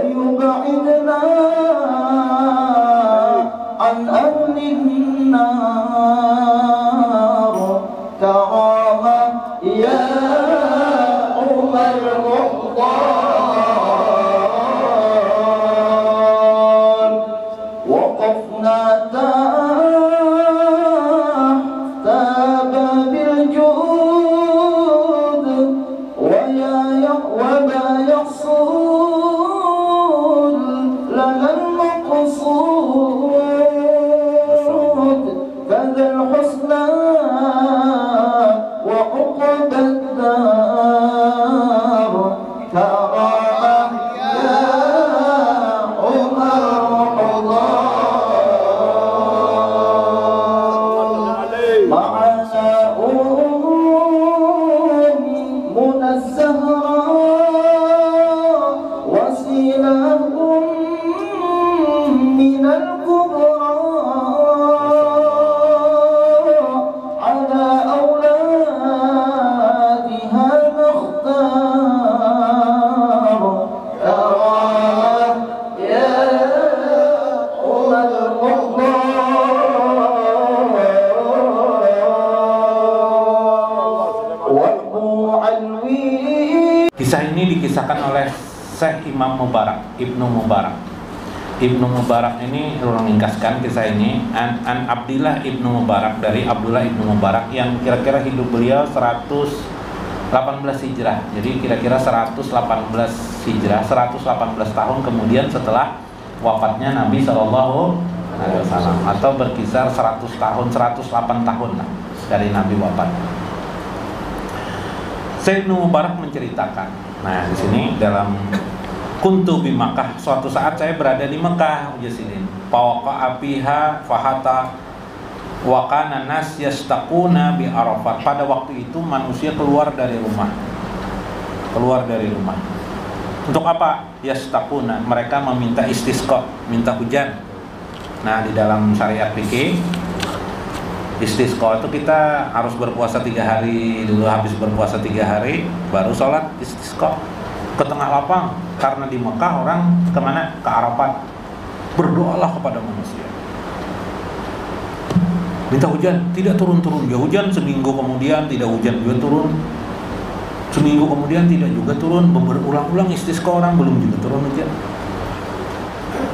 ويبعدنا عن أهل النار كرامة يا عمر رمضان. وقفنا تحت باب الجود وما يحصل لنا المقصود كذا الحسنى وعقب الدار كرامة يا عمر رمضان. معنا أمنا الزهراء وسيلة من الكبرى على أولادها نختار كرامة يا عمر رمضان. Kisah ini dikisahkan oleh Syekh Imam Mubarak, Ibnu Mubarak. Ibnu Mubarak ini orang ringkaskan kisah ini an Abdillah Ibnu Mubarak, dari Abdullah Ibnu Mubarak yang kira-kira hidup beliau 118 Hijrah. Jadi kira-kira 118 Hijrah, 118 tahun kemudian setelah wafatnya Nabi SAW, atau berkisar 100 tahun, 108 tahun lah dari Nabi wafat. Syekh Ibnu Mubarak menceritakan, nah di sini dalam kuntu bi Makkah, suatu saat saya berada di Mekah, ujasilin fawaqa abiha fahata wa kana nas yastaquna bi Arafat. Pada waktu itu manusia keluar dari rumah. Untuk apa? Yastaquna, mereka meminta istisqa, minta hujan. Nah, di dalam syariat fikih istisqa itu kita harus berpuasa 3 hari dulu, habis berpuasa 3 hari baru sholat istisqa ke tengah lapang. Karena di Mekah orang kemana? Ke Arafat. Berdoalah kepada manusia, minta hujan, tidak turun-turun. Ya hujan seminggu kemudian tidak hujan juga turun, seminggu kemudian tidak juga turun, berulang-ulang istisqa orang belum juga turun hujan.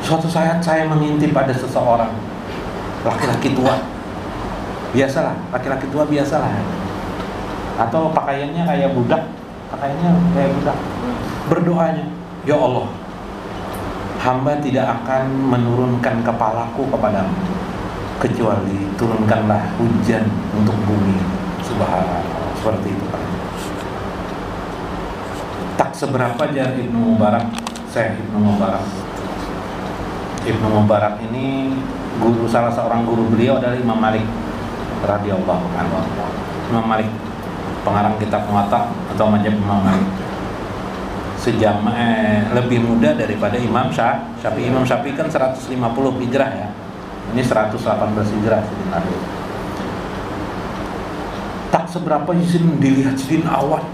Suatu saat saya mengintip pada seseorang laki-laki tua, biasalah, laki-laki tua biasalah, atau pakaiannya kayak budak, berdoanya, ya Allah, hamba tidak akan menurunkan kepalaku kepadamu kecuali turunkanlah hujan untuk bumi. Subhanallah, seperti itu kan. Tak seberapa jar Ibnu Mubarak, Syekh Ibnu Mubarak. Ibnu Mubarak ini salah seorang guru beliau adalah Imam Malik radhiyallahu anhu. Imam Malik, pengarang kitab Muwatta atau mazhab Imam Malik, lebih muda daripada Imam Syafi'i. Imam Syafi'i kan 150 Hijrah ya. Ini 118 Hijrah sebenarnya. Tak seberapa izin dilihat sidin awan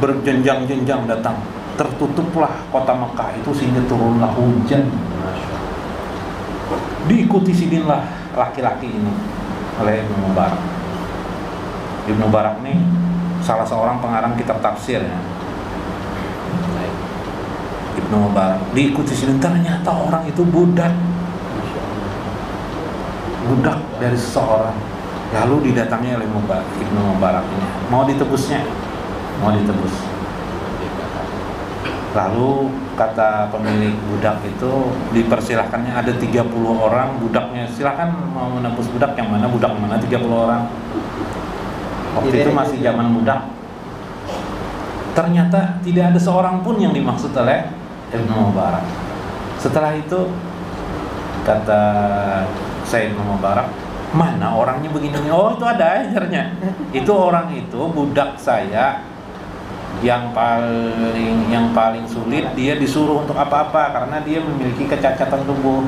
berjenjang-jenjang datang. Tertutuplah kota Mekah itu sehingga turunlah hujan. Diikuti sidinlah laki-laki ini oleh Ibnu Mubarak. Ibnu Mubarak ini salah seorang pengarang kitab tafsir ya. Ibnu Mubarak diikuti sidin, ternyata orang itu budak dari seseorang. Lalu didatangi oleh Ibnu Mubarak ini, mau ditebusnya, Lalu kata pemilik budak itu, dipersilahkannya ada 30 orang budaknya, silahkan mau menebus budak yang mana 30 orang. Waktu itu masih zaman budak. Ternyata tidak ada seorang pun yang dimaksud oleh Ibnu Mubarak. Setelah itu kata Syekh Ibnu Mubarak, mana orangnya begini? Oh, itu ada ajarnya. Itu orang itu budak saya yang paling sulit, dia disuruh untuk apa-apa karena dia memiliki kecacatan tubuh.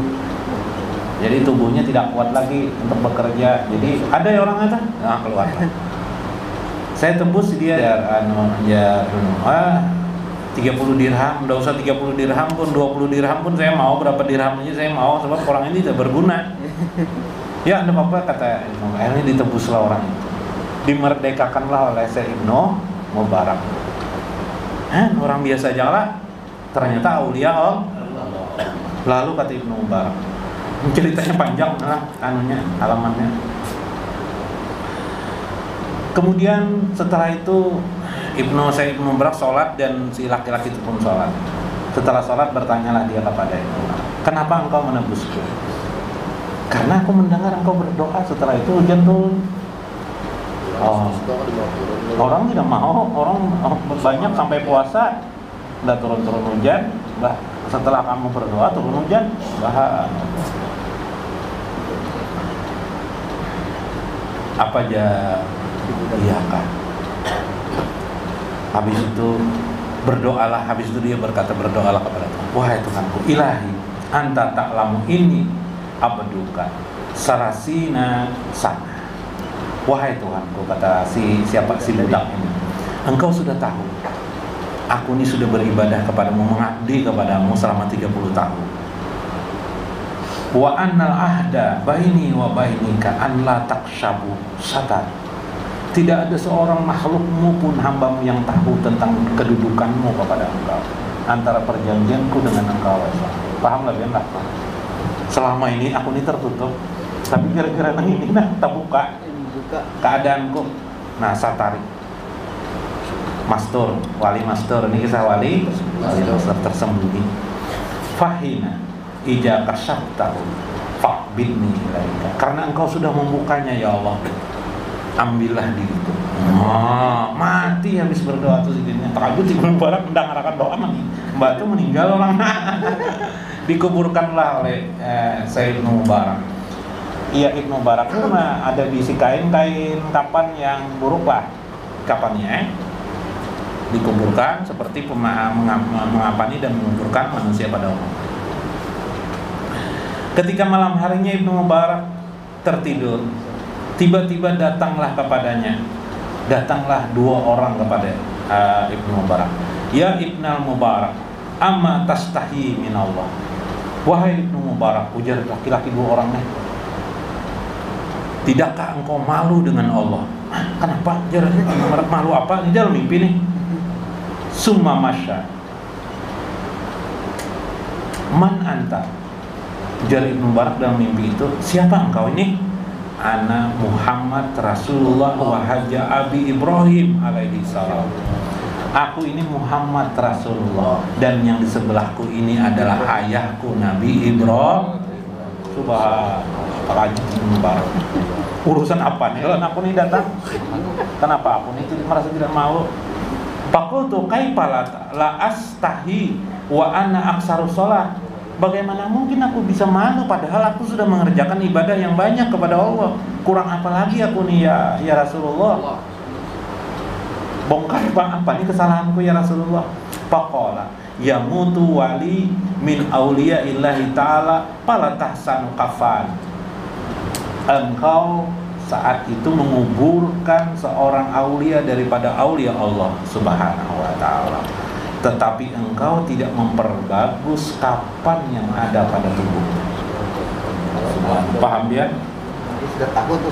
Jadi tubuhnya tidak kuat lagi untuk bekerja. Jadi ada orang kata, nah keluar. Saya tebus dia 30 dirham, enggak usah 30 dirham pun, 20 dirham pun saya mau, berapa dirham aja saya mau, sebab orang ini tidak berguna. Ya, enggak apa-apa, kata Ibnu. Akhirnya ditebuslah orang itu. Dimerdekakanlah oleh Syekh Ibnu Mubarak. Orang biasa aja lah, ternyata aulia Allah. Lalu kata Ibnu Mubarak, ceritanya panjang lah, halamannya. Kemudian setelah itu Syekh Ibnu Mubarak sholat dan si laki-laki itu pun sholat. Setelah sholat bertanyalah dia kepada Ibnu Mubarak, kenapa engkau menebusku? Karena aku mendengar engkau berdoa. Setelah itu hujan turun. Orang tidak mau, orang banyak sampai puasa nggak turun-turun hujan. Setelah kamu berdoa turun hujan. Apa aja iya kan? Habis itu berdoalah. Habis itu dia berdoalah kepada Tuhan. Wahai Tuhanku, ilahi, anta ta'lamu ini abduka sarasina sana. Wahai Tuhanku, kata si budak ini, engkau sudah tahu aku ini sudah beribadah kepadamu, mengabdi kepadamu selama 30 tahun. Wa annal ahda baini wa bainika an la takshabu satar. Tidak ada seorang makhlukmu pun hambamu yang tahu tentang kedudukanmu kepada engkau, antara perjanjianku dengan engkau. Paham nggak biar nggak? Selama ini aku ini tertutup, tapi kira-kira ini terbuka keadaanku. Nah, satari mastur, wali mastur, ini kisah wali mastur tersembunyi. Fahina ija kasyaftahu fa'bidni ilaika. Karena engkau sudah membukanya ya Allah, ambillah diriku. Mati habis berdoa tuh sidinnya. Takjub Ibnu Mubarak mendengarkan doa Mbak itu meninggal orang. Dikuburkanlah oleh Syekh Ibnu Mubarak. Iya, Ibnu Mubarak itu ada diisi kain-kain kapan yang buruk lah kapannya. Dikuburkan seperti mengapani dan menguburkan manusia pada umum. Ketika malam harinya Ibnu Mubarak tertidur, tiba-tiba datanglah dua orang kepada Ibnu Mubarak. Ya Ibnu Mubarak, amma tastahi min Allah. Wahai Ibnu Mubarak, ujar laki-laki dua orangnya, tidakkah engkau malu dengan Allah? Kenapa? Jarangnya Ibnu Mubarak malu apa? Ini dalam mimpi nih. Summa masya. Man anta? Ujar Ibnu Mubarak dalam mimpi itu, siapa engkau ini? Ana Muhammad Rasulullah wa haja Abi Ibrahim alaihi salam. Aku ini Muhammad Rasulullah dan yang di sebelahku ini adalah ayahku Nabi Ibrahim. Subhanallah. Urusan apa nih? Aku nih datang. Kenapa aku nih merasa tidak malu? Faqultu kaifa la astahi wa ana aksaru shalah. Bagaimana mungkin aku bisa malu padahal aku sudah mengerjakan ibadah yang banyak kepada Allah. Kurang apa lagi aku nih ya Rasulullah? Bongkar apa nih kesalahanku ya Rasulullah? Faqala yamutu wali min auliya illahi ta'ala fala tahsanu kafan. Engkau saat itu menguburkan seorang aulia daripada aulia Allah Subhanahu wa ta'ala, tetapi engkau tidak memperbagus kapan yang ada pada tubuhnya. Paham ya?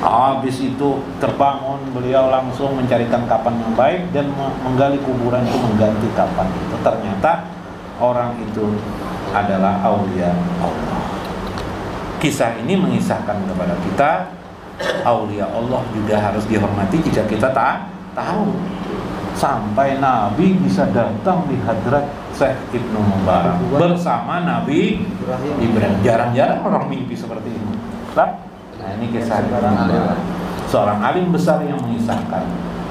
Habis itu terbangun, beliau langsung mencarikan kapan yang baik dan menggali kuburan itu, mengganti kapan itu. Ternyata orang itu adalah aulia Allah. Kisah ini mengisahkan kepada kita, aulia Allah juga harus dihormati jika kita tahu. Sampai Nabi bisa datang di hadrat Syekh Ibnu Mubarak bersama Nabi Ibrahim. Jarang-jarang orang mimpi seperti ini. Nah, ini kisah Ibnu Mubarak, seorang alim besar yang mengisahkan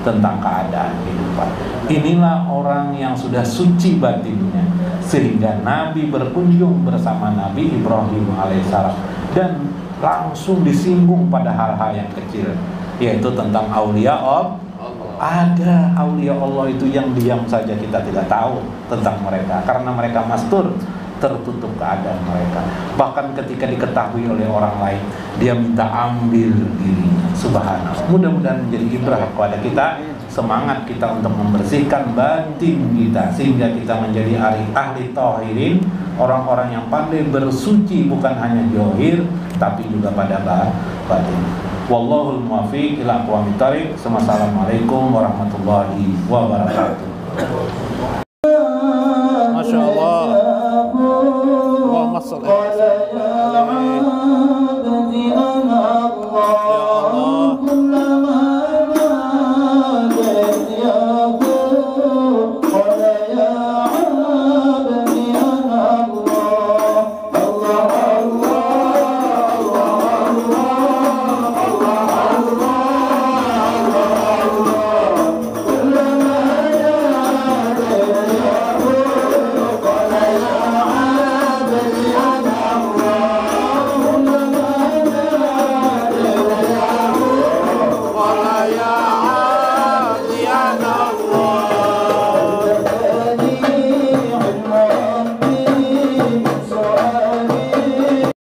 tentang keadaan kehidupan. Inilah orang yang sudah suci batinnya, sehingga Nabi berkunjung bersama Nabi Ibrahim alaihissalam dan langsung disinggung pada hal-hal yang kecil, yaitu tentang aulia Allah. Ada aulia Allah itu yang diam saja kita tidak tahu tentang mereka, karena mereka mastur, tertutup keadaan mereka. Bahkan ketika diketahui oleh orang lain, dia minta ambil dirinya. Subhanallah. Mudah-mudahan menjadi ibrah kepada kita semangat kita untuk membersihkan batin kita sehingga kita menjadi ahli tahirin, orang-orang yang pandai bersuci bukan hanya zahir tapi juga pada batin. Wallahul muwaffiq ila aqwamit thoriq. Wassalamualaikum warahmatullahi wabarakatuh.